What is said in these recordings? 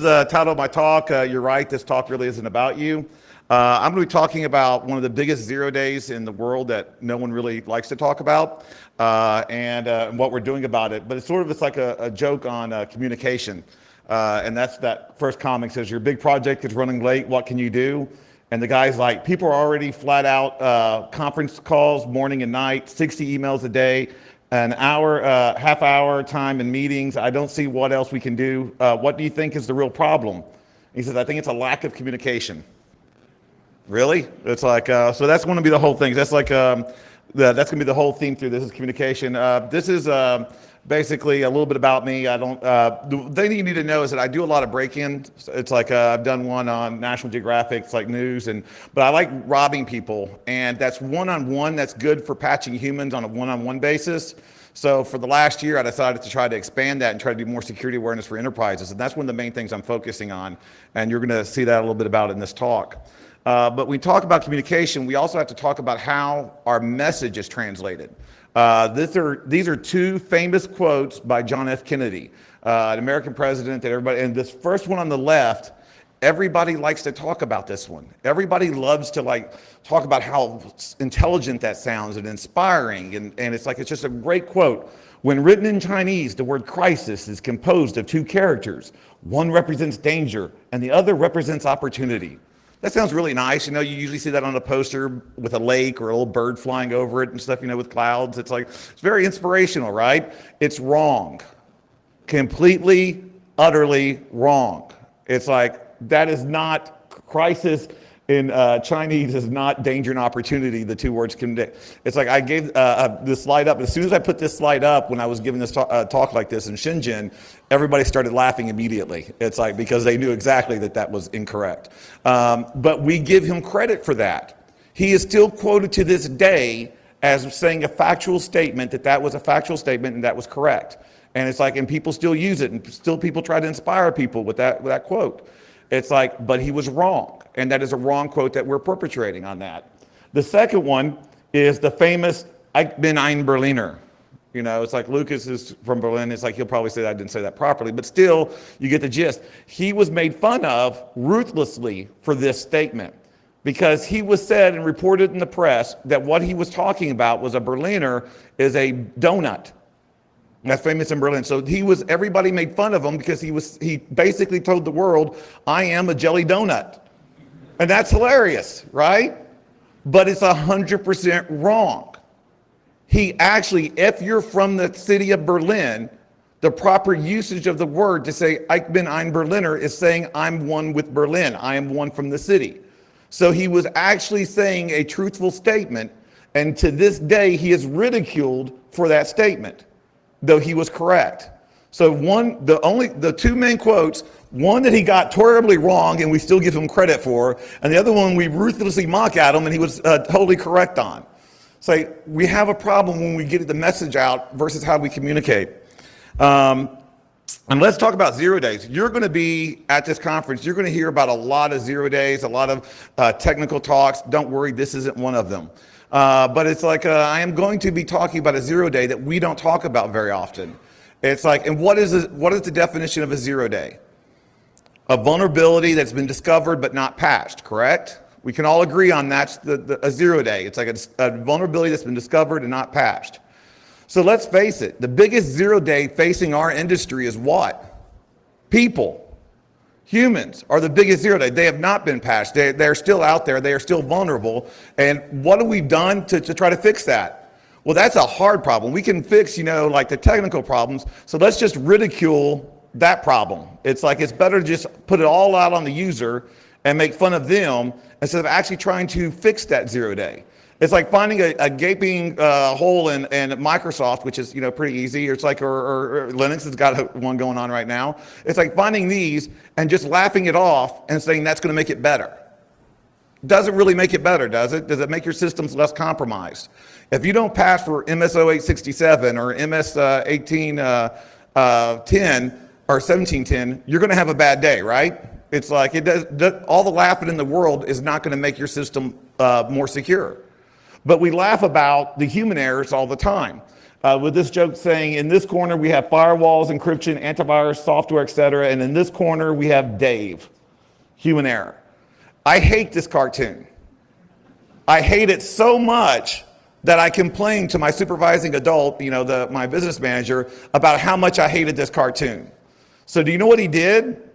the title of my talk. You're right, this talk really isn't about you. I'm going to be talking about one of the biggest 0 days in the world that no one really likes to talk about, and what we're doing about it. But it's like a joke on communication. And that's that first comment says, your big project is running late, what can you do? And the guy's like, people are already flat out conference calls morning and night, 60 emails a day, an hour, half hour time in meetings. I don't see what else we can do. What do you think is the real problem? He says, I think it's a lack of communication. Really? It's like, so that's going to be the whole thing. That's like, that's going to be the whole theme through this is communication. This is basically a little bit about me. The thing you need to know is that I do a lot of break-ins. It's like, I've done one on National Geographic, it's like news, but I like robbing people, and that's one-on-one. That's good for patching humans on a one-on-one basis. So for the last year, I decided to try to expand that and try to do more security awareness for enterprises, and that's one of the main things I'm focusing on, and you're gonna see that a little bit about in this talk. But when we talk about communication, we also have to talk about how our message is translated. These are two famous quotes by John F. Kennedy, an American president that everybody, and this first one on the left, everybody likes to talk about this one. Everybody loves to talk about how intelligent that sounds and inspiring, and it's just a great quote. When written in Chinese, the word crisis is composed of two characters. One represents danger and the other represents opportunity. That sounds really nice. You usually see that on a poster with a lake or a little bird flying over it and stuff, with clouds. It's very inspirational, right? It's wrong. Completely, utterly wrong. It's that is not crisis in Chinese is not danger and opportunity. The two words it's I gave this slide up. As soon as I put this slide up when I was giving this talk like this in Shenzhen, everybody started laughing immediately. It's because they knew exactly that was incorrect. But we give him credit for that. He is still quoted to this day as saying a factual statement, that was a factual statement and that was correct. And it's and people still use it, and still people try to inspire people with that quote. It's but he was wrong, and that is a wrong quote that we're perpetrating on that. The second one is the famous "Ich bin ein Berliner." It's Lucas is from Berlin. It's he'll probably say that I didn't say that properly, but still, you get the gist. He was made fun of ruthlessly for this statement because he was said and reported in the press that what he was talking about was a Berliner is a donut. That's famous in Berlin. So everybody made fun of him because he basically told the world, I am a jelly donut. And that's hilarious, right? But it's 100% wrong. He actually, if you're from the city of Berlin, the proper usage of the word to say, Ich bin ein Berliner, is saying, I'm one with Berlin. I am one from the city. So he was actually saying a truthful statement. And to this day, he is ridiculed for that statement, though he was correct. So the two main quotes, one that he got terribly wrong and we still give him credit for, and the other one we ruthlessly mock at him and he was totally correct on. So we have a problem when we get the message out versus how we communicate. And let's talk about 0 days. You're going to be at this conference, you're going to hear about a lot of 0 days, a lot of technical talks. Don't worry, this isn't one of them. But it's I am going to be talking about a 0 day that we don't talk about very often. It's and what is the definition of a 0 day? A vulnerability that's been discovered but not patched, correct? We can all agree on that's a 0 day. It's a vulnerability that's been discovered and not patched. So let's face it, the biggest 0 day facing our industry is what? People. Humans are the biggest 0 day. They have not been patched. They're still out there. They are still vulnerable. And what have we done to try to fix that? Well, that's a hard problem. We can fix, the technical problems. So let's just ridicule that problem. It's it's better to just put it all out on the user and make fun of them instead of actually trying to fix that 0 day. It's finding a gaping hole in Microsoft, which is pretty easy. Or or Linux has got one going on right now. It's finding these and just laughing it off and saying that's going to make it better. Doesn't really make it better, does it? Does it make your systems less compromised? If you don't pass for MS-0867 or MS-1810 or 1710, you're going to have a bad day, right? It's it does all the laughing in the world is not going to make your system more secure. But we laugh about the human errors all the time. with this joke saying, in this corner we have firewalls, encryption, antivirus, software, etc. And in this corner we have Dave, human error. I hate this cartoon. I hate it so much that I complained to my supervising adult, my business manager, about how much I hated this cartoon. So do you know what he did?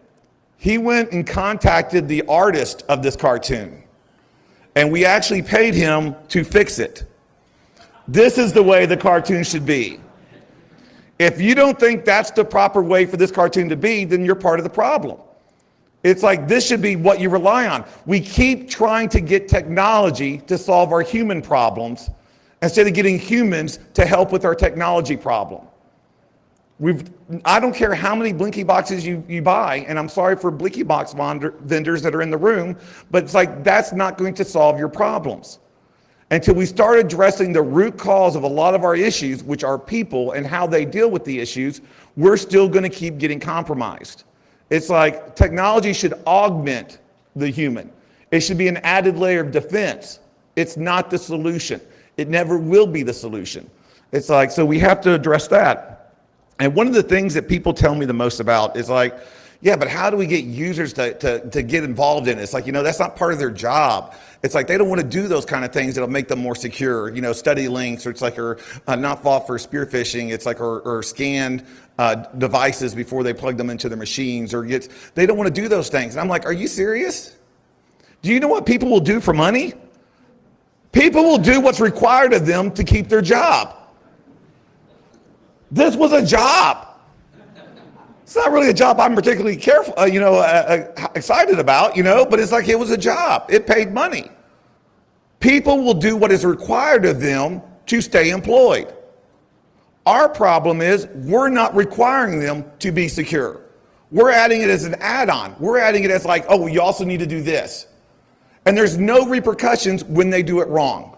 He went and contacted the artist of this cartoon. And we actually paid him to fix it. This is the way the cartoon should be. If you don't think that's the proper way for this cartoon to be, then you're part of the problem. It's like this should be what you rely on. We keep trying to get technology to solve our human problems instead of getting humans to help with our technology problem. I don't care how many Blinky boxes you buy, and I'm sorry for Blinky box vendors that are in the room, but it's like that's not going to solve your problems. Until we start addressing the root cause of a lot of our issues, which are people and how they deal with the issues, we're still going to keep getting compromised. It's like technology should augment the human. It should be an added layer of defense. It's not the solution. It never will be the solution. It's like, so we have to address that. And one of the things that people tell me the most about is like, yeah, but how do we get users to get involved in it? It's like, that's not part of their job. It's like they don't want to do those kind of things that'll make them more secure, study links, or it's like, or not fall for spear phishing. It's like, or scan devices before they plug them into their machines, or they don't want to do those things. And I'm like, are you serious? Do you know what people will do for money? People will do what's required of them to keep their job. This was a job. It's not really a job I'm particularly excited about, but it's like it was a job. It paid money. People will do what is required of them to stay employed. Our problem is we're not requiring them to be secure. We're adding it as an add-on. We're adding it as like, oh, you also need to do this. And there's no repercussions when they do it wrong.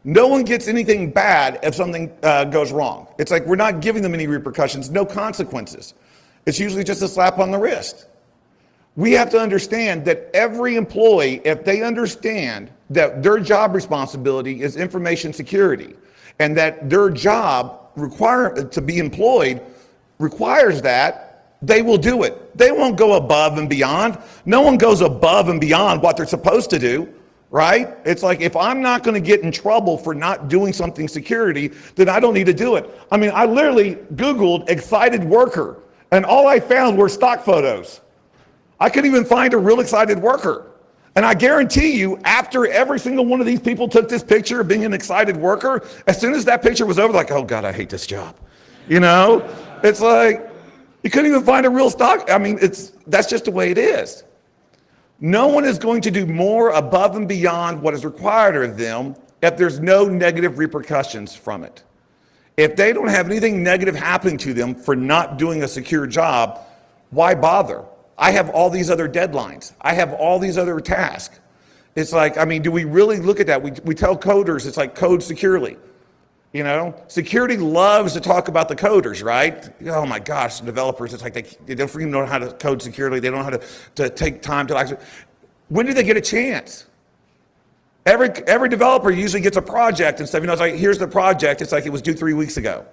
No one gets anything bad if something goes wrong. It's like we're not giving them any repercussions, no consequences. It's usually just a slap on the wrist. We have to understand that every employee, if they understand that their job responsibility is information security, and that their job to be employed requires that, they will do it. They won't go above and beyond. No one goes above and beyond what they're supposed to do. Right? It's like, if I'm not going to get in trouble for not doing something security, then I don't need to do it. I mean, I literally Googled excited worker, and all I found were stock photos. I couldn't even find a real excited worker. And I guarantee you, after every single one of these people took this picture of being an excited worker, as soon as that picture was over, like, oh God, I hate this job. It's like, you couldn't even find a real stock. I mean, that's just the way it is. No one is going to do more above and beyond what is required of them if there's no negative repercussions from it. If they don't have anything negative happening to them for not doing a secure job, why bother? I have all these other deadlines. I have all these other tasks. It's like, I mean, do we really look at that? We tell coders, it's like code securely. Security loves to talk about the coders, right? Oh my gosh, developers, it's like they don't even know how to code securely. They don't know how to take time to actually. When do they get a chance? Every developer usually gets a project and stuff. It's like, here's the project. It's like it was due 3 weeks ago.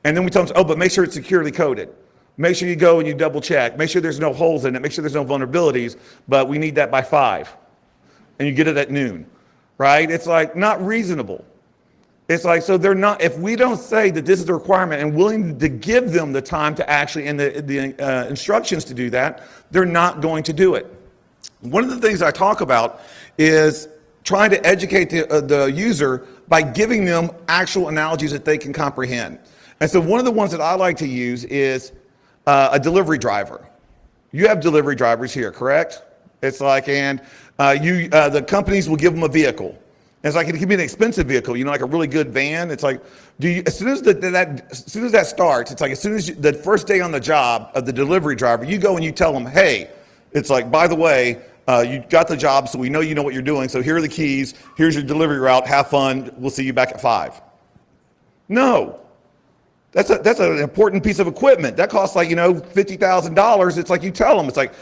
And then we tell them, oh, but make sure it's securely coded. Make sure you go and you double check. Make sure there's no holes in it. Make sure there's no vulnerabilities, but we need that by 5. And you get it at noon, right? It's like not reasonable. It's like, so they're not, if we don't say that this is a requirement and willing to give them the time to actually, and the instructions to do that, they're not going to do it. One of the things I talk about is trying to educate the user by giving them actual analogies that they can comprehend. And so one of the ones that I like to use is a delivery driver. You have delivery drivers here, correct? It's like, and the companies will give them a vehicle. It's like, it can be an expensive vehicle, like a really good van. It's like, as soon as that starts, it's like, as soon as the first day on the job of the delivery driver, you go and you tell them, hey, it's like, by the way, you got the job, so we know you know what you're doing. So here are the keys. Here's your delivery route. Have fun. We'll see you back at 5. No. That's an important piece of equipment. That costs like, $50,000. It's like you tell them, it's like,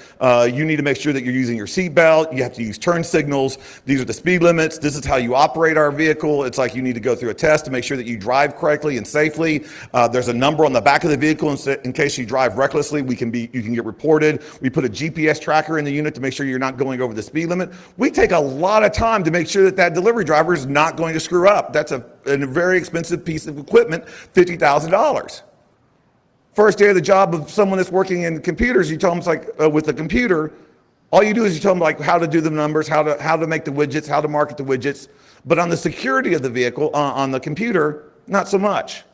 you need to make sure that you're using your seatbelt. You have to use turn signals. These are the speed limits. This is how you operate our vehicle. It's like you need to go through a test to make sure that you drive correctly and safely. There's a number on the back of the vehicle in case you drive recklessly. You can get reported. We put a GPS tracker in the unit to make sure you're not going over the speed limit. We take a lot of time to make sure that delivery driver is not going to screw up. That's a very expensive piece of equipment, $50,000. First day of the job of someone that's working in computers, you tell them it's like with the computer, all you do is you tell them like how to do the numbers, how to make the widgets, how to market the widgets. But on the security of the vehicle, on the computer, not so much.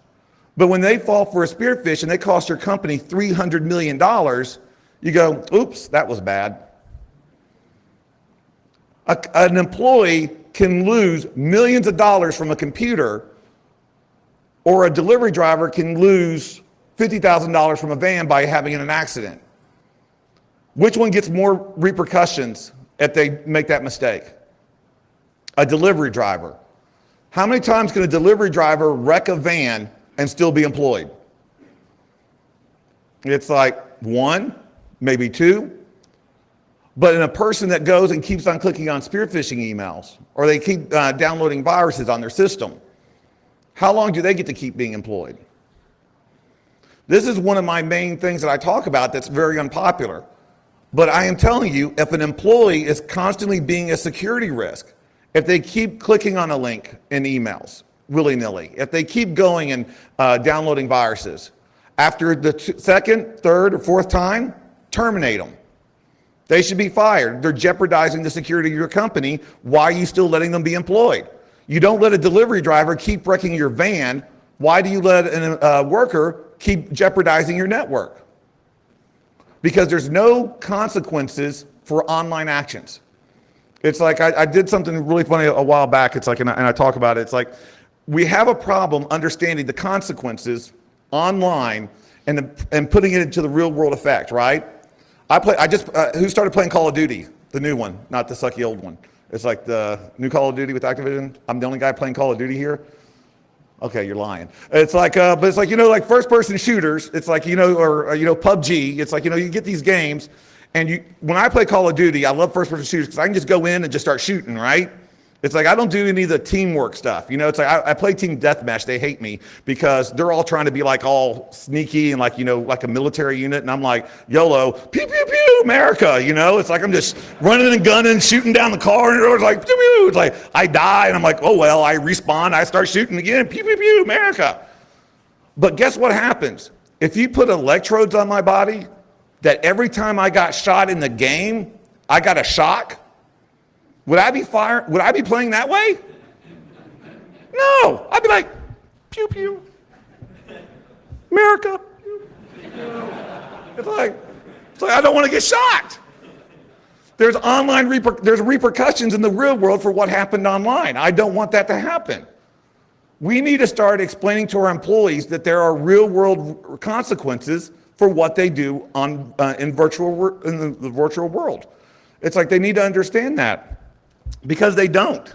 But when they fall for a spearfish and they cost your company $300 million, you go, oops, that was bad. An employee can lose millions of dollars from a computer, or a delivery driver can lose $50,000 from a van by having an accident. Which one gets more repercussions if they make that mistake? A delivery driver. How many times can a delivery driver wreck a van and still be employed? It's like one, maybe two. But in a person that goes and keeps on clicking on spearphishing emails, or they keep downloading viruses on their system, how long do they get to keep being employed? This is one of my main things that I talk about that's very unpopular. But I am telling you, if an employee is constantly being a security risk, if they keep clicking on a link in emails willy-nilly, if they keep going and downloading viruses, after the second, third, or fourth time, terminate them. They should be fired. They're jeopardizing the security of your company. Why are you still letting them be employed? You don't let a delivery driver keep wrecking your van. Why do you let a worker keep jeopardizing your network? Because there's no consequences for online actions. It's like I did something really funny a while back. It's like, and I talk about it. It's like we have a problem understanding the consequences online and putting it into the real world effect, right? Who started playing Call of Duty? The new one, not the sucky old one. It's like the new Call of Duty with Activision. I'm the only guy playing Call of Duty here. Okay, you're lying. It's like, but it's like, like first person shooters. It's like, or PUBG. It's like, you get these games and when I play Call of Duty, I love first person shooters because I can just go in and just start shooting, right? It's like, I don't do any of the teamwork stuff. It's like, I play team deathmatch. They hate me because they're all trying to be like all sneaky and like, like a military unit. And I'm like, YOLO, pew, pew, pew, America. It's like, I'm just running and gunning, shooting down the car. And it's like, pew, pew. It's like, I die. And I'm like, oh, well, I respawn. I start shooting again. Pew, pew, pew, America. But guess what happens? If you put electrodes on my body, that every time I got shot in the game, I got a shock. Would I be playing that way? No, I'd be like, pew, pew, America. Pew, pew. It's like I don't want to get shot. There's there's repercussions in the real world for what happened online. I don't want that to happen. We need to start explaining to our employees that there are real world consequences for what they do in the virtual world. It's like they need to understand that. Because they don't.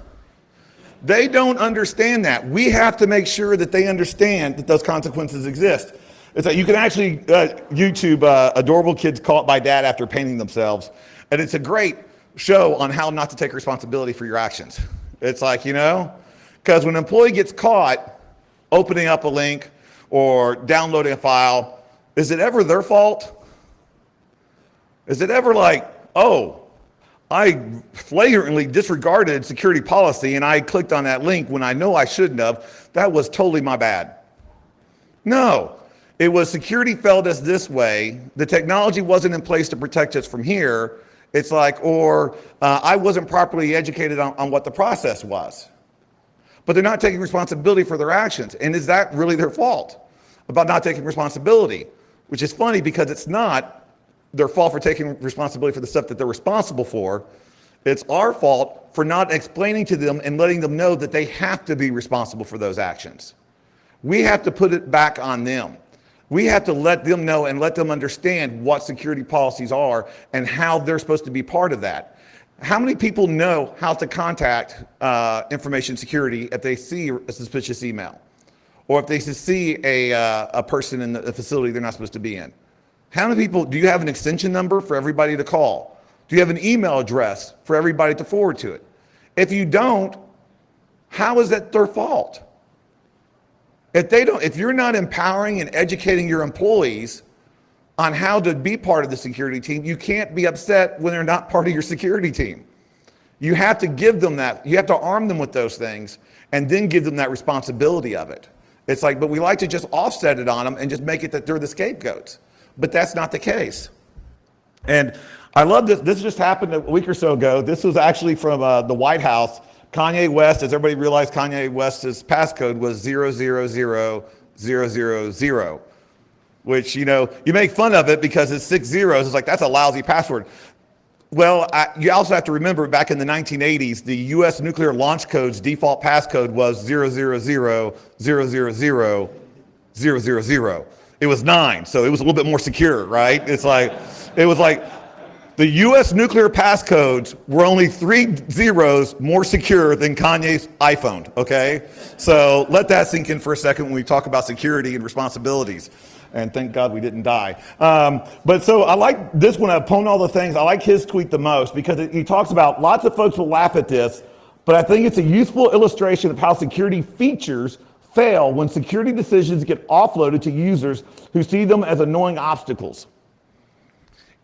They don't understand that. We have to make sure that they understand that those consequences exist. It's like you can actually YouTube adorable kids caught by dad after painting themselves. And it's a great show on how not to take responsibility for your actions. It's like, because when an employee gets caught opening up a link or downloading a file, is it ever their fault? Is it ever like, oh, I flagrantly disregarded security policy and I clicked on that link when I know I shouldn't have. That was totally my bad. No, it was security failed us this way. The technology wasn't in place to protect us from here. It's like, or I wasn't properly educated on what the process was. But they're not taking responsibility for their actions. And is that really their fault about not taking responsibility? Which is funny because it's not their fault for taking responsibility for the stuff that they're responsible for. It's our fault for not explaining to them and letting them know that they have to be responsible for those actions. We have to put it back on them. We have to let them know and let them understand what security policies are and how they're supposed to be part of that. How many people know how to contact information security if they see a suspicious email? or if they see a person in the facility they're not supposed to be in? How many people, do you have an extension number for everybody to call? Do you have an email address for everybody to forward to it? If you don't, how is that their fault? If you're not empowering and educating your employees on how to be part of the security team, you can't be upset when they're not part of your security team. You have to give them that. You have to arm them with those things and then give them that responsibility of it. It's like, but we like to just offset it on them and just make it that they're the scapegoats. But that's not the case. And I love this. This just happened a week or so ago. This was actually from the White House. Kanye West, as everybody realized, Kanye West's passcode was 000000, which, you know, you make fun of it because it's 6 zeros. It's like, that's a lousy password. Well, you also have to remember back in the 1980s, the U.S. nuclear launch code's default passcode was 000000000. It was 9, so it was a little bit more secure, right? It was like the U.S. nuclear passcodes were only 3 zeros more secure than Kanye's iPhone, okay? So let that sink in for a second when we talk about security and responsibilities. And thank God we didn't die. But so I like this one, upon all the things, I like his tweet the most because he talks about, lots of folks will laugh at this, but I think it's a useful illustration of how security features fail when security decisions get offloaded to users who see them as annoying obstacles.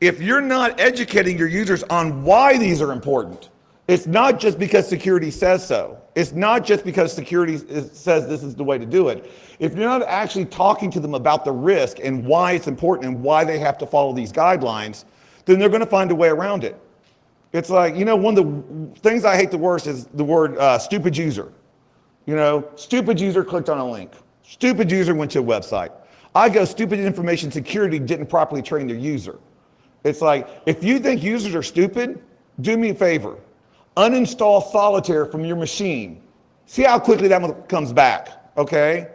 If you're not educating your users on why these are important, it's not just because security says so. It's not just because security says this is the way to do it. If you're not actually talking to them about the risk and why it's important and why they have to follow these guidelines, then they're going to find a way around it. It's like, you know, one of the things I hate the worst is the word stupid user. You know, stupid user clicked on a link. Stupid user went to a website. I go, stupid information security didn't properly train their user. It's like, if you think users are stupid, do me a favor. Uninstall Solitaire from your machine. See how quickly that comes back, okay?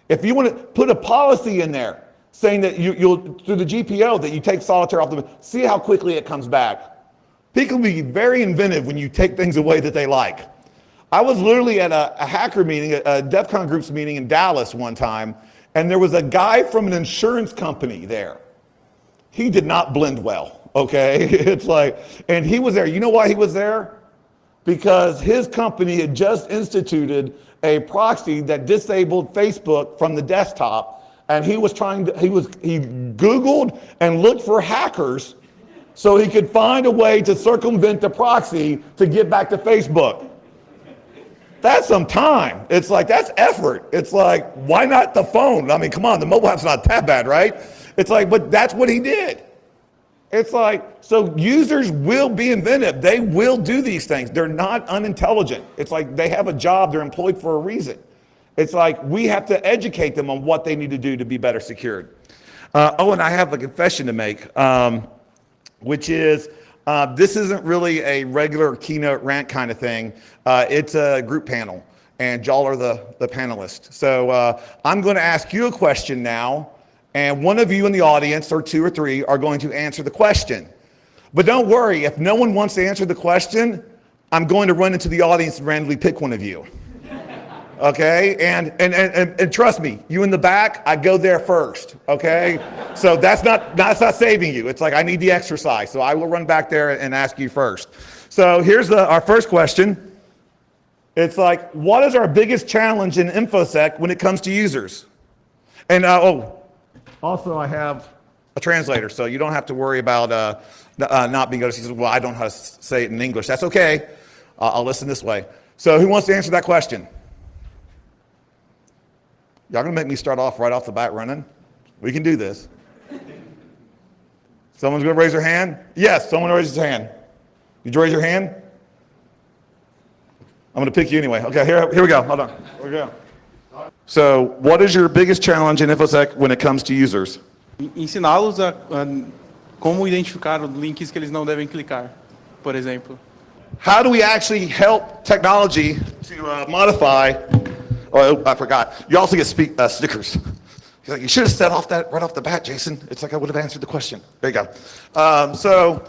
If you want to put a policy in there saying that you'll, through the GPO, that you take Solitaire off see how quickly it comes back. People be very inventive when you take things away that they like. I was literally at a hacker meeting, a DEF CON groups meeting in Dallas one time, and there was a guy from an insurance company there. He did not blend well, okay? It's like, and he was there. You know why he was there? Because his company had just instituted a proxy that disabled Facebook from the desktop, and he Googled and looked for hackers so he could find a way to circumvent the proxy to get back to Facebook. That's some time. It's like, that's effort. It's like, why not the phone? I mean, come on, the mobile app's not that bad, right? It's like, but that's what he did. It's like, so users will be inventive. They will do these things. They're not unintelligent. It's like they have a job, they're employed for a reason. It's like we have to educate them on what they need to do to be better secured. And I have a confession to make, which is, this isn't really a regular keynote rant kind of thing. It's a group panel, and y'all are the panelists. So I'm going to ask you a question now, and one of you in the audience, or 2 or 3, are going to answer the question. But don't worry, if no one wants to answer the question, I'm going to run into the audience and randomly pick one of you. Okay, and trust me, you in the back, I go there first, okay? So that's not saving you. It's like I need the exercise, so I will run back there and ask you first. So here's our first question. It's like, what is our biggest challenge in InfoSec when it comes to users? And also I have a translator, so you don't have to worry about not being able to see, well, I don't know how to say it in English. That's okay, I'll listen this way. So who wants to answer that question? Y'all gonna make me start off right off the bat running? We can do this. Someone's gonna raise their hand? Yes, someone raises their hand. Did you raise your hand? I'm gonna pick you anyway. Okay, here we go, hold on. Here we go. So, what is your biggest challenge in InfoSec when it comes to users? Ensiná-los a como identificar os links que eles não devem clicar, por exemplo. How do we actually help technology to modify? Oh, I forgot. You also get stickers. He's like, you should have said right off the bat, Jayson. It's like I would have answered the question. There you go. So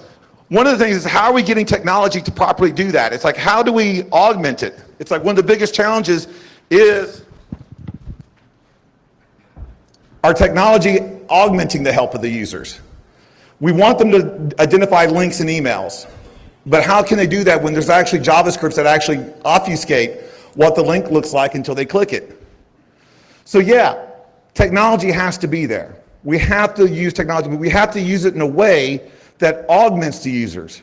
one of the things is, how are we getting technology to properly do that? It's like, how do we augment it? It's like one of the biggest challenges is our technology augmenting the help of the users. We want them to identify links and emails. But how can they do that when there's actually JavaScripts that actually obfuscate what the link looks like until they click it? So yeah, technology has to be there. We have to use technology, but we have to use it in a way that augments the users.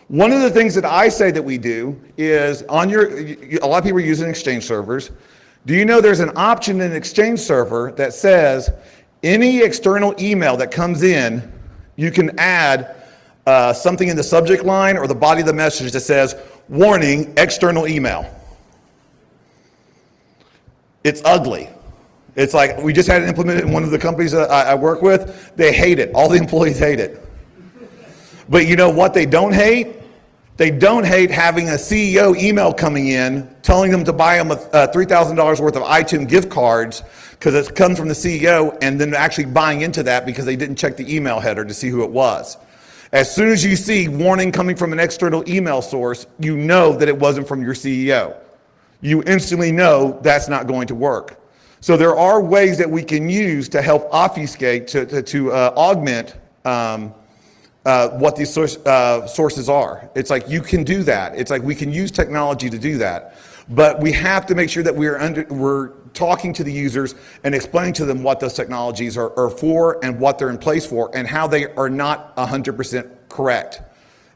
One of the things that I say that we do is a lot of people are using Exchange servers. Do you know there's an option in Exchange server that says any external email that comes in, you can add something in the subject line or the body of the message that says, warning, external email. It's ugly. It's like, we just had it implemented in one of the companies that I work with. They hate it. All the employees hate it. But you know what they don't hate? They don't hate having a CEO email coming in telling them to buy them $3,000 worth of iTunes gift cards because it comes from the CEO, and then actually buying into that because they didn't check the email header to see who it was. As soon as you see warning coming from an external email source, you know that it wasn't from your CEO. You instantly know that's not going to work. So there are ways that we can use to help obfuscate, to augment what these sources are. It's like you can do that. It's like we can use technology to do that. But we have to make sure that we're talking to the users and explaining to them what those technologies are for and what they're in place for and how they are not 100% correct.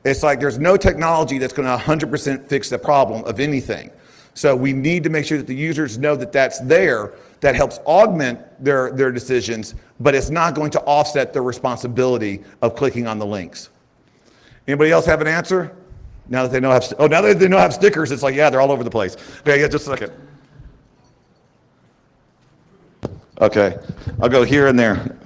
It's like there's no technology that's going to 100% fix the problem of anything. So we need to make sure that the users know that that's there, that helps augment their decisions, but it's not going to offset their responsibility of clicking on the links. Anybody else have an answer? Now that they know now that they know have stickers, it's like, yeah, they're all over the place. Okay, yeah, just a second. Okay, I'll go here and there.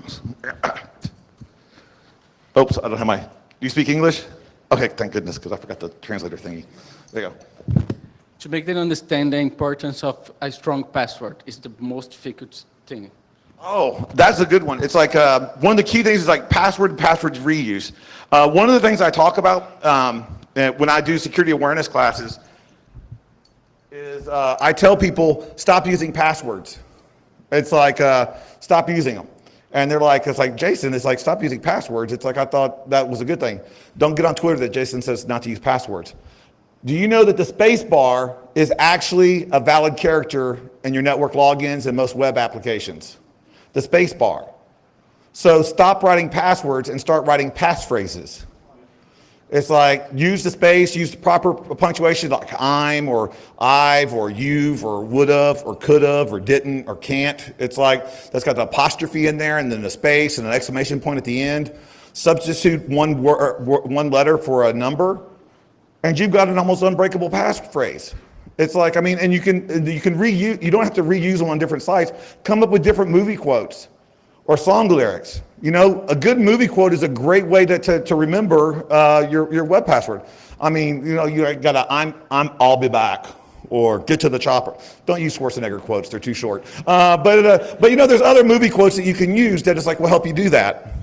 Oops, I don't have my, do you speak English? Okay, thank goodness, because I forgot the translator thingy. There you go. To make them understand the importance of a strong password is the most difficult thing. Oh, that's a good one. It's like one of the key things is like password reuse. One of the things I talk about when I do security awareness classes is I tell people stop using passwords. It's like stop using them. And they're like, it's like, Jayson, it's like, stop using passwords. It's like, I thought that was a good thing. Don't get on Twitter that Jayson says not to use passwords. Do you know that the space bar is actually a valid character in your network logins and most web applications? The space bar. So stop writing passwords and start writing passphrases. It's like, use the space, use the proper punctuation like I'm or I've or you've or would've or could've or didn't or can't. It's like, that's got the apostrophe in there and then the space and an exclamation point at the end. Substitute one letter for a number, and you've got an almost unbreakable passphrase. It's like, I mean, and you can reuse, you don't have to reuse them on different sites. Come up with different movie quotes or song lyrics. You know, a good movie quote is a great way to remember your web password. I mean, you know, you got I'll be back, or get to the chopper. Don't use Schwarzenegger quotes, they're too short. But you know, there's other movie quotes that you can use that is like will help you do that.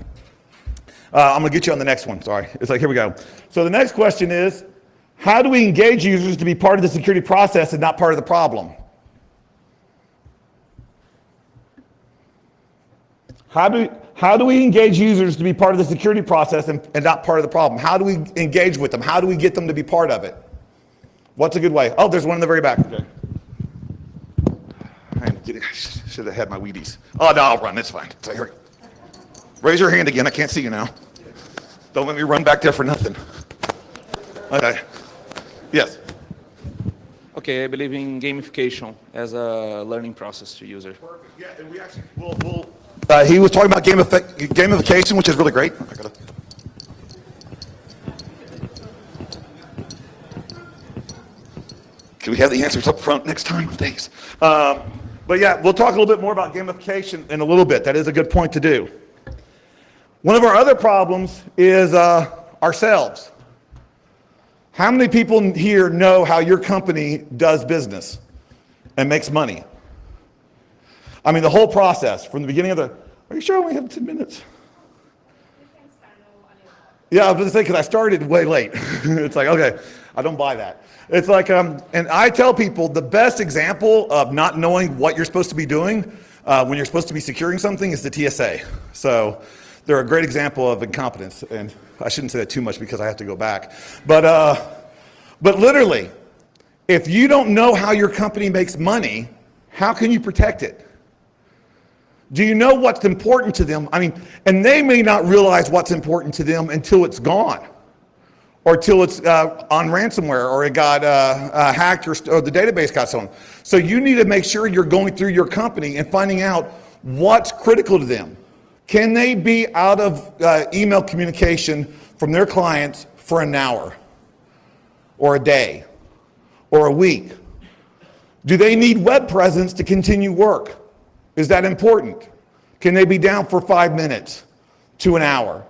I'm gonna get you on the next one, sorry. It's like, here we go. So the next question is, how do we engage users to be part of the security process and not part of the problem? How do we engage users to be part of the security process and not part of the problem? How do we engage with them? How do we get them to be part of it? What's a good way? Oh, there's one in the very back. Okay. I should have had my Wheaties. Oh, no, I'll run, it's fine. So here. Raise your hand again, I can't see you now. Don't let me run back there for nothing. Okay. Yes. Okay, I believe in gamification as a learning process to users. Perfect. Yeah, and we actually he was talking about gamification, which is really great. Can we have the answers up front next time? Thanks. But yeah, we'll talk a little bit more about gamification in a little bit. That is a good point to do. One of our other problems is ourselves. How many people here know how your company does business and makes money? I mean, the whole process from the beginning of are you sure I only have 10 minutes? Yeah, I was going to say, because I started way late. It's like, okay, I don't buy that. It's like, and I tell people the best example of not knowing what you're supposed to be doing when you're supposed to be securing something is the TSA. So they're a great example of incompetence, and I shouldn't say that too much because I have to go back. But literally, if you don't know how your company makes money, how can you protect it? Do you know what's important to them? I mean, and they may not realize what's important to them until it's gone, or till it's on ransomware, or it got hacked, or the database got stolen. So you need to make sure you're going through your company and finding out what's critical to them. Can they be out of email communication from their clients for an hour, or a day, or a week? Do they need web presence to continue work? Is that important? Can they be down for 5 minutes to an hour,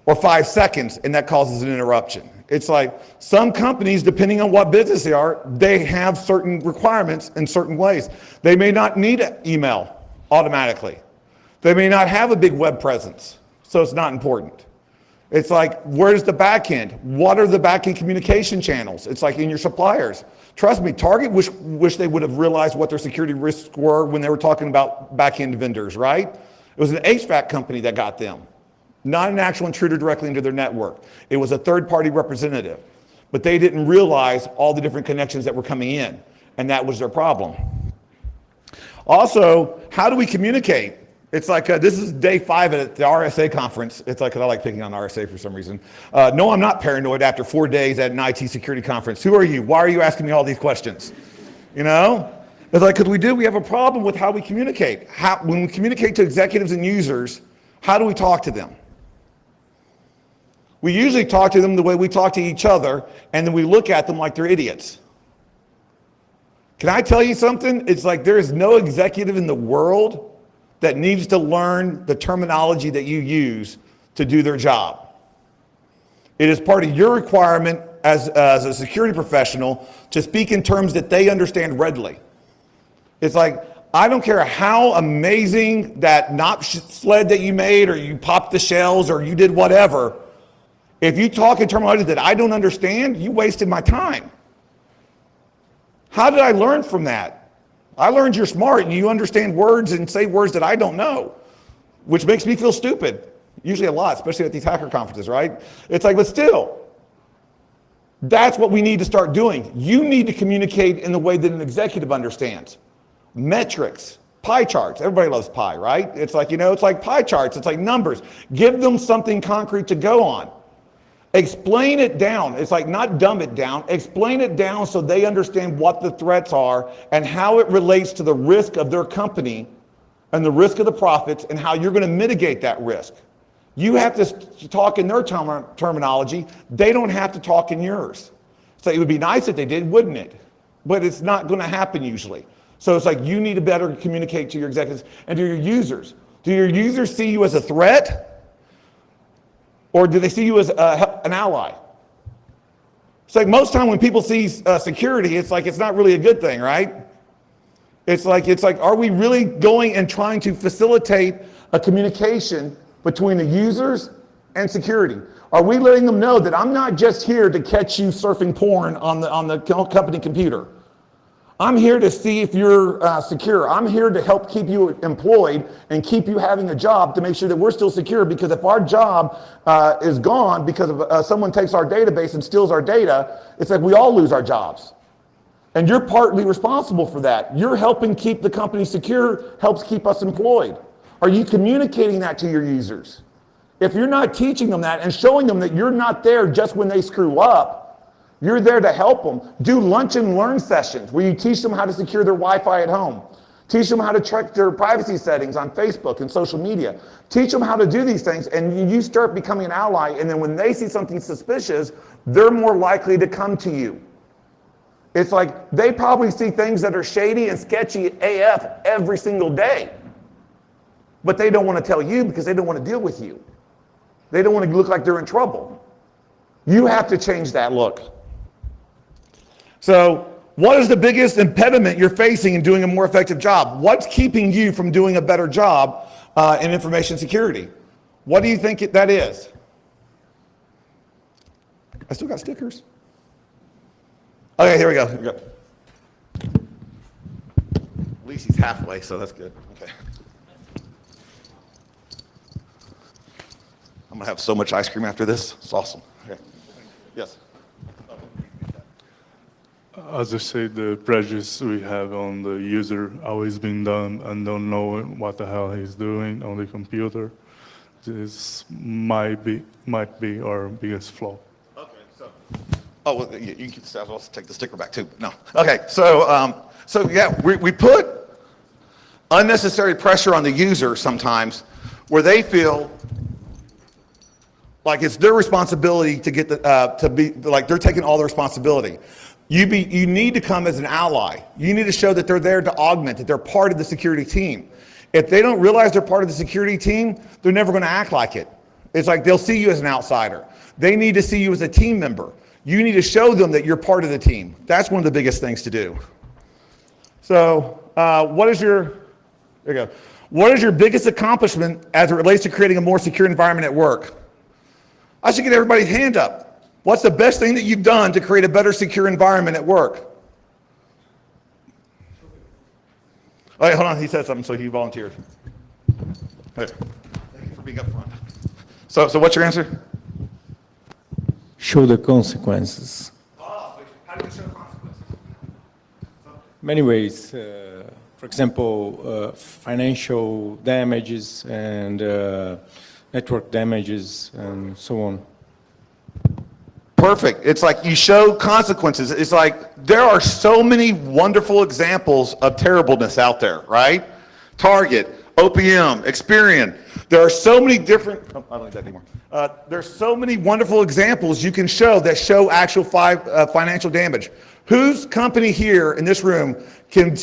or 5 seconds, and that causes an interruption? It's like some companies, depending on what business they are, they have certain requirements in certain ways. They may not need email automatically. They may not have a big web presence, so it's not important. It's like, where's the back end? What are the back end communication channels? It's like in your suppliers. Trust me, Target wish they would have realized what their security risks were when they were talking about back end vendors, right? It was an HVAC company that got them, not an actual intruder directly into their network. It was a third-party representative, but they didn't realize all the different connections that were coming in, and that was their problem. Also, how do we communicate? It's like, this is day 5 at the RSA conference. It's like, 'cause I like picking on RSA for some reason. No, I'm not paranoid after 4 days at an IT security conference. Who are you? Why are you asking me all these questions? You know? It's like, because we have a problem with how we communicate. When we communicate to executives and users, how do we talk to them? We usually talk to them the way we talk to each other, and then we look at them like they're idiots. Can I tell you something? It's like there is no executive in the world that needs to learn the terminology that you use to do their job. It is part of your requirement as a security professional to speak in terms that they understand readily. It's like, I don't care how amazing that NOP sled that you made, or you popped the shells, or you did whatever. If you talk in terminology that I don't understand, you wasted my time. How did I learn from that? I learned you're smart and you understand words and say words that I don't know, which makes me feel stupid, usually a lot, especially at these hacker conferences, right? It's like, but still, that's what we need to start doing. You need to communicate in the way that an executive understands. Metrics, pie charts, everybody loves pie, right? It's like, it's like pie charts, it's like numbers. Give them something concrete to go on. Explain it down. It's like, not dumb it down. Explain it down so they understand what the threats are and how it relates to the risk of their company and the risk of the profits and how you're going to mitigate that risk. You have to talk in their terminology. They don't have to talk in yours. So it would be nice if they did, wouldn't it? But it's not going to happen usually. So it's like, you need to better communicate to your executives and to your users. Do your users see you as a threat? Or do they see you as an ally? It's like most time when people see security, it's like it's not really a good thing, right? It's like, are we really going and trying to facilitate a communication between the users and security? Are we letting them know that I'm not just here to catch you surfing porn on the company computer? I'm here to see if you're secure. I'm here to help keep you employed and keep you having a job to make sure that we're still secure, because if our job is gone because of someone takes our database and steals our data, it's like we all lose our jobs. And you're partly responsible for that. You're helping keep the company secure, helps keep us employed. Are you communicating that to your users? If you're not teaching them that and showing them that you're not there just when they screw up, you're there to help them. Do lunch and learn sessions where you teach them how to secure their Wi-Fi at home. Teach them how to check their privacy settings on Facebook and social media. Teach them how to do these things, and you start becoming an ally, and then when they see something suspicious, they're more likely to come to you. It's like they probably see things that are shady and sketchy AF every single day, but they don't want to tell you because they don't want to deal with you. They don't want to look like they're in trouble. You have to change that look. So what is the biggest impediment you're facing in doing a more effective job? What's keeping you from doing a better job in information security? What do you think that is? I still got stickers. Okay, here we go. At least he's halfway, so that's good. Okay. I'm gonna have so much ice cream after this. It's awesome. Okay. Yes. As I say, the prejudice we have on the user always been done and don't know what the hell he's doing on the computer. This might be our biggest flaw. Okay, so. Oh, well, you can I'll also take the sticker back too. No. Okay, so yeah, we put unnecessary pressure on the user sometimes, where they feel like it's their responsibility to get to be like they're taking all the responsibility. You need to come as an ally. You need to show that they're there to augment, that they're part of the security team. If they don't realize they're part of the security team, they're never going to act like it. It's like they'll see you as an outsider. They need to see you as a team member. You need to show them that you're part of the team. That's one of the biggest things to do. So, what is your biggest accomplishment as it relates to creating a more secure environment at work? I should get everybody's hand up. What's the best thing that you've done to create a better secure environment at work? Oh, wait, hold on, he said something, so he volunteered. Hey, thank you for being up front. So what's your answer? Show the consequences. Oh, how do you show consequences? Many ways. For example, financial damages and network damages and so on. Perfect. It's like you show consequences. It's like there are so many wonderful examples of terribleness out there, right? Target, OPM, Experian. There are so many different, I don't need that anymore. There's so many wonderful examples you can show that show actual financial damage. Whose company here in this room can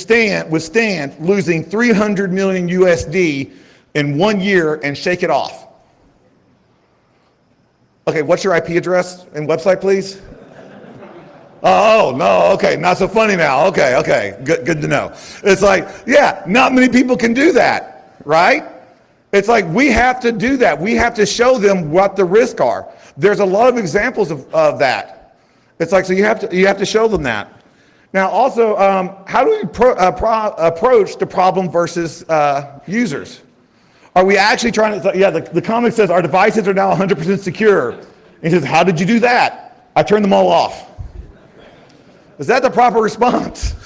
withstand losing 300 million USD in 1 year and shake it off? Okay, what's your IP address and website, please? Oh, no, okay, not so funny now. Okay, good to know. It's like, yeah, not many people can do that, right? It's like we have to do that. We have to show them what the risks are. There's a lot of examples of that. It's like, so you have to show them that. Now, also, how do we approach the problem versus users? Are we actually trying to, yeah, the comment says our devices are now 100% secure. And he says, how did you do that? I turned them all off. Is that the proper response?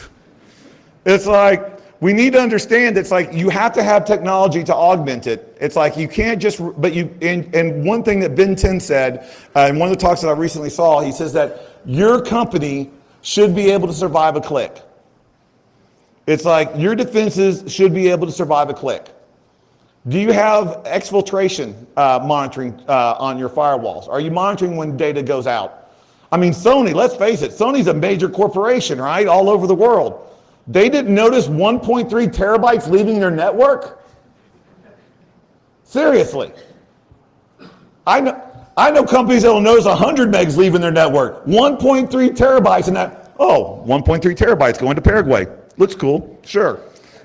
It's like, we need to understand it's like you have to have technology to augment it. It's like you can't just, but you, and one thing that Ben 10 said, in one of the talks that I recently saw, he says that your company should be able to survive a click. It's like your defenses should be able to survive a click. Do you have exfiltration monitoring on your firewalls? Are you monitoring when data goes out? I mean, Sony, let's face it, Sony's a major corporation, right? All over the world. They didn't notice 1.3 terabytes leaving their network? Seriously. I know companies that will notice 100 megs leaving their network. 1.3 terabytes and that, oh, 1.3 terabytes going to Paraguay. Looks cool, sure.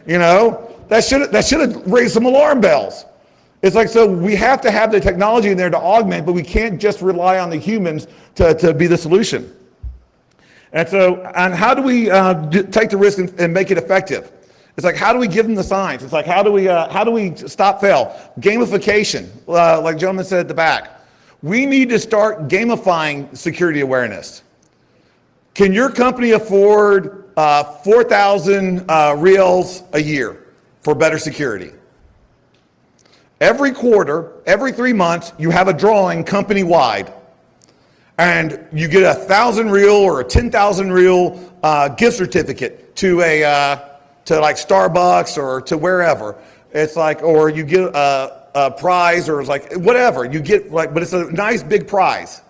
You know, that should have raised some alarm bells. It's like, so we have to have the technology in there to augment, but we can't just rely on the humans to be the solution. And so, and how do we take the risk and make it effective? It's like, how do we give them the signs? It's like, how do we stop fail? Gamification, like the gentleman said at the back. We need to start gamifying security awareness. Can your company afford 4,000 reals a year for better security? Every quarter, every 3 months, you have a drawing company-wide, and you get 1,000 real or a 10,000 real gift certificate to like Starbucks or to wherever. It's like, or you get a prize or it's like whatever you get, like, but it's a nice big prize,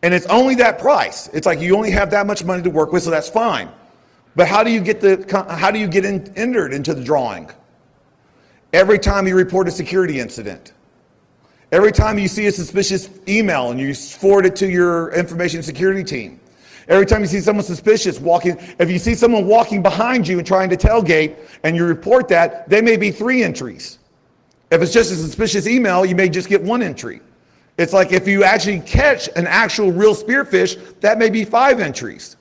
and it's only that price. It's like you only have that much money to work with, so that's fine. But how do you get entered into the drawing? Every time you report a security incident, every time you see a suspicious email and you forward it to your information security team, every time you see someone suspicious walking, if you see someone walking behind you and trying to tailgate and you report that, they may be 3 entries. If it's just a suspicious email, you may just get 1 entry. It's like if you actually catch an actual real spearfish, that may be 5 entries.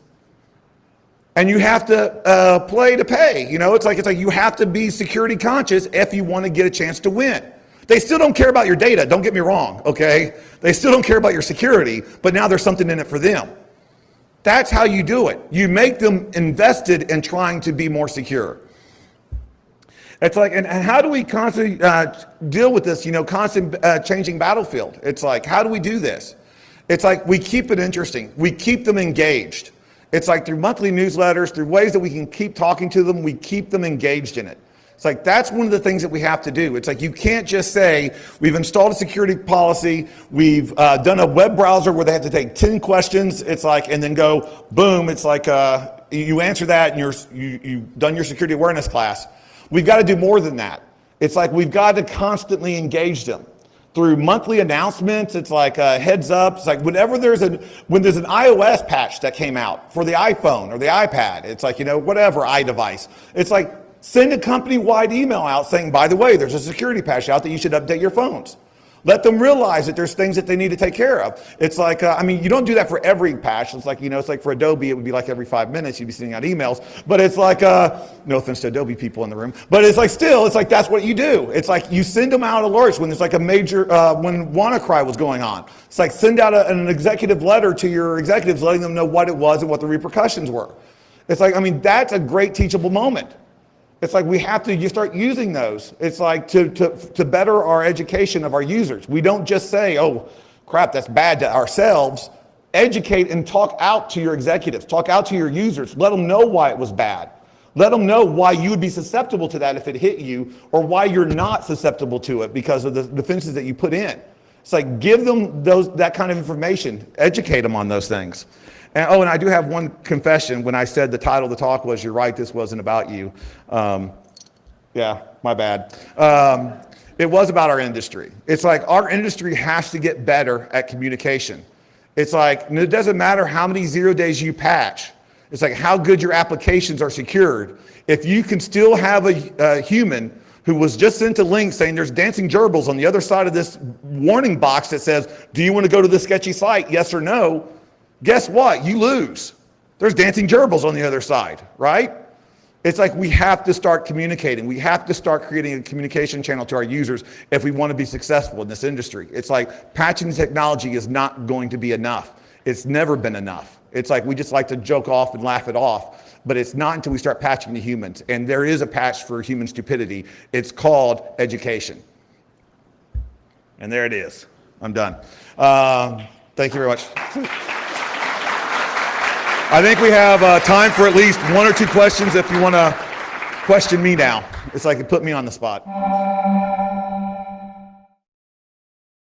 And you have to play to pay. You know, it's like you have to be security conscious if you want to get a chance to win. They still don't care about your data, don't get me wrong, okay? They still don't care about your security, but now there's something in it for them. That's how you do it. You make them invested in trying to be more secure. It's like, and how do we constantly deal with this, constant changing battlefield? It's like, how do we do this? It's like, we keep it interesting. We keep them engaged. It's like through monthly newsletters, through ways that we can keep talking to them, we keep them engaged in it. It's like, that's one of the things that we have to do. It's like, you can't just say, we've installed a security policy, we've done a web browser where they have to take 10 questions, it's like, and then go, boom, it's like, you answer that and you've done your security awareness class. We've got to do more than that. It's like, we've got to constantly engage them. Through monthly announcements, it's like heads up. It's like when there's an iOS patch that came out for the iPhone or the iPad, it's like, whatever iDevice. It's like, send a company-wide email out saying, by the way, there's a security patch out that you should update your phones. Let them realize that there's things that they need to take care of. It's like, you don't do that for every patch. It's like, it's like for Adobe, it would be like every 5 minutes you'd be sending out emails. But it's like, no offense to Adobe people in the room, but it's like still, it's like that's what you do. It's like you send them out alerts when there's like a major, when WannaCry was going on. It's like send out an executive letter to your executives letting them know what it was and what the repercussions were. It's like, that's a great teachable moment. It's like you start using those. It's like to better our education of our users. We don't just say, oh, crap, that's bad to ourselves. Educate and talk out to your executives, talk out to your users. Let them know why it was bad. Let them know why you would be susceptible to that if it hit you, or why you're not susceptible to it because of the defenses that you put in. It's like, give them that kind of information, educate them on those things. And I do have one confession. When I said the title of the talk was, "You're right, this wasn't about you." Yeah, my bad. It was about our industry. It's like our industry has to get better at communication. It's like, it doesn't matter how many 0 days you patch. It's like how good your applications are secured. If you can still have a human who was just sent a link saying there's dancing gerbils on the other side of this warning box that says, do you want to go to this sketchy site, yes or no? Guess what? You lose. There's dancing gerbils on the other side, right? It's like we have to start communicating. We have to start creating a communication channel to our users if we want to be successful in this industry. It's like patching technology is not going to be enough. It's never been enough. It's like we just like to joke off and laugh it off, but it's not until we start patching to humans. And there is a patch for human stupidity. It's called education. And there it is. I'm done. Thank you very much. I think we have time for at least 1 or 2 questions if you want to question me now. It's like it put me on the spot.